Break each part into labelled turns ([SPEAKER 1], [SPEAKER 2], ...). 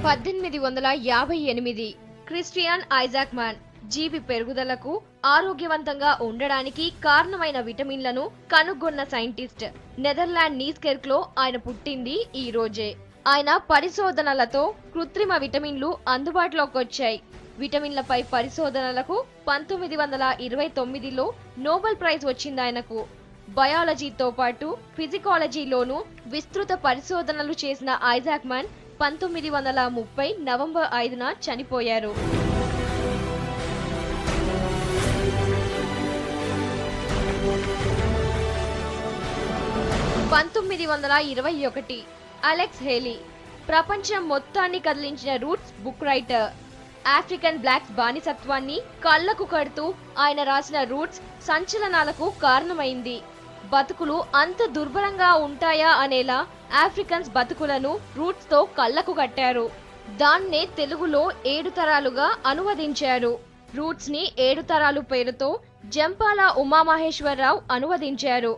[SPEAKER 1] 1858 Christian Isaac man జీవి పెరుగుదలకు ఆరోగ్యవంతంగా ఉండడానికి కారణమైన విటమిన్లను కనుగొన్న సైంటిస్ట్. నెదర్లాండ్ నీస్కెర్క్ లో ఆయన పుట్టింది ఈ రోజే. ఆయన పరిశోధనలతో కృత్రిమ విటమిన్లు అందుబాటులోకి వచ్చాయి. విటమిన్లపై పరిశోధనలకు 1929లో నోబెల్ ప్రైజ్ వచ్చింది ఆయనకు. బయాలజీతో పాటు ఫిజికాలజీలోనూ విస్తృత పరిశోధనలు చేసిన ఐజాక్ మ్యాన్ 1930 నవంబర్ 5న చనిపోయారు. 1921 అలెక్స్ హేలీ ప్రపంచం మొత్తాన్ని కదిలించిన Roots book writer. African blacks బానిసత్వాన్ని కళ్లకు కడుతూ ఆయన రాసిన రూట్స్ సంచలనాలకు కారణమైంది. బతుకులు అంత దుర్భరంగా ఉంటాయా అనేలా ఆఫ్రికన్స్ బతుకులను రూట్స్ తో కళ్లకు కట్టారు. దాన్నే తెలుగులో 7 తరాలుగా అనువదించారు. రూట్స్ ని 7 తరాలు పేరుతో జంపాల ఉమామహేశ్వరరావు అనువదించారు.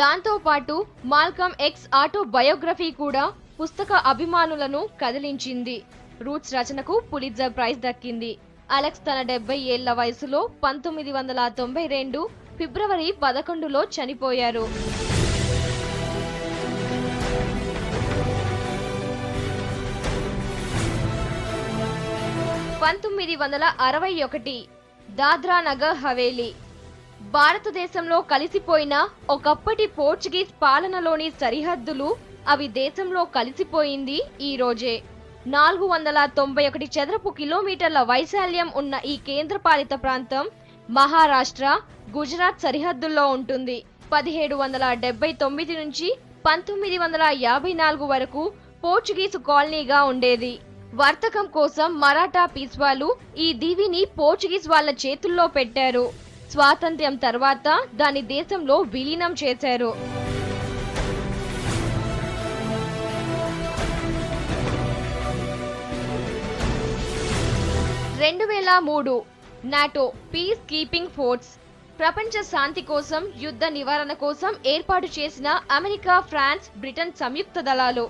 [SPEAKER 1] దాంతో పాటు మాల్కమ్ ఎక్స్ ఆటోబయోగ్రఫీ కూడా పుస్తక అభిమానులను కదిలించింది. రూట్స్ రచనకు పులిట్జర్ ప్రైజ్ దక్కింది. అలెక్స్ తన 70 ఏళ్ల వయసులో 1992 ఫిబ్రవరి 11లో చనిపోయారు. 1961 దాద్రా నగర్ హవేలీ భారతదేశంలో కలిసిపోయిన ఒకప్పటి పోర్చుగీస్ పాలనలోని సరిహద్దులు అవి దేశంలో కలిసిపోయింది ఈ రోజే. 491 చదరపు కిలోమీటర్ల వైశాల్యం ఉన్న ఈ కేంద్రపాలిత ప్రాంతం మహారాష్ట్ర, గుజరాత్ సరిహద్దుల్లో ఉంటుంది. 1779 నుంచి 1954 వరకు పోర్చుగీసు కాలనీగా ఉండేది. వర్తకం కోసం మరాఠా పీస్వాలు ఈ దీవిని పోర్చుగీస్ వాళ్ళ చేతుల్లో పెట్టారు. స్వాతంత్ర్యం తర్వాత దాని దేశంలో విలీనం చేశారు. 2003 నాటో పీస్ కీపింగ్ ఫోర్స్ ప్రపంచ శాంతి కోసం, యుద్ధ నివారణ కోసం ఏర్పాటు చేసిన అమెరికా, ఫ్రాన్స్, బ్రిటన్ సంయుక్త దళాలు.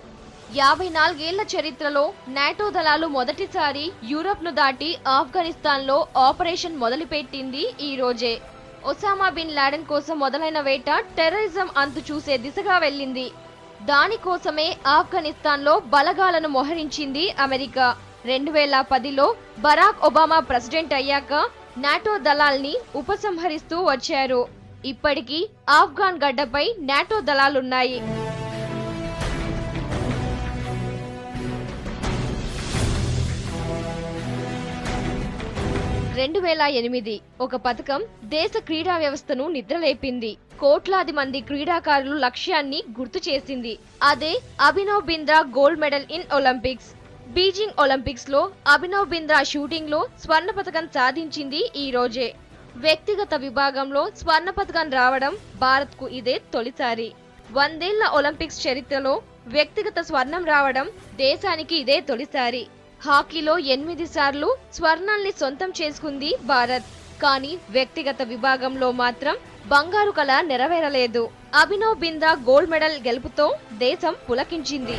[SPEAKER 1] 54 ఏళ్ల చరిత్రలో నాటో దళాలు మొదటిసారి యూరప్ ను దాటి ఆఫ్ఘనిస్తాన్ లో ఆపరేషన్ మొదలుపెట్టింది ఈ రోజే. ఒసామా బిన్ లాడెన్ కోసం మొదలైన వేట టెర్రరిజం అంతు చూసే దిశగా వెళ్ళింది. దానికోసమే ఆఫ్ఘనిస్తాన్ లో బలగాలను మోహరించింది అమెరికా. 2010లో బరాక్ ఒబామా ప్రెసిడెంట్ అయ్యాక నాటో దళాల్ని ఉపసంహరిస్తూ వచ్చారు. ఇప్పటికీ ఆఫ్ఘాన్ గడ్డపై నాటో దళాలున్నాయి. 2008 ఒక పథకం దేశ క్రీడా వ్యవస్థను నిద్రలేపింది. కోట్లాది మంది క్రీడాకారులు లక్ష్యాన్ని గుర్తు చేసింది. అదే Abhinav Bindra gold medal in Olympics. Beijing Olympics లో అభినవ్ బింద్రా షూటింగ్ లో స్వర్ణ పతకం సాధించింది ఈ రోజే. వ్యక్తిగత విభాగంలో స్వర్ణ పతకం రావడం భారత్ కు ఇదే తొలిసారి. 100 ఏళ్ల ఒలింపిక్స్ చరిత్రలో వ్యక్తిగత స్వర్ణం రావడం దేశానికి ఇదే తొలిసారి. హాకీలో 8 సార్లు స్వర్ణాల్ని సొంతం చేసుకుంది భారత్. కానీ వ్యక్తిగత విభాగంలో మాత్రం బంగారు కల నెరవేరలేదు. అభినవ్ బింద్రా గోల్డ్ మెడల్ గెలుపుతో దేశం పులకించింది.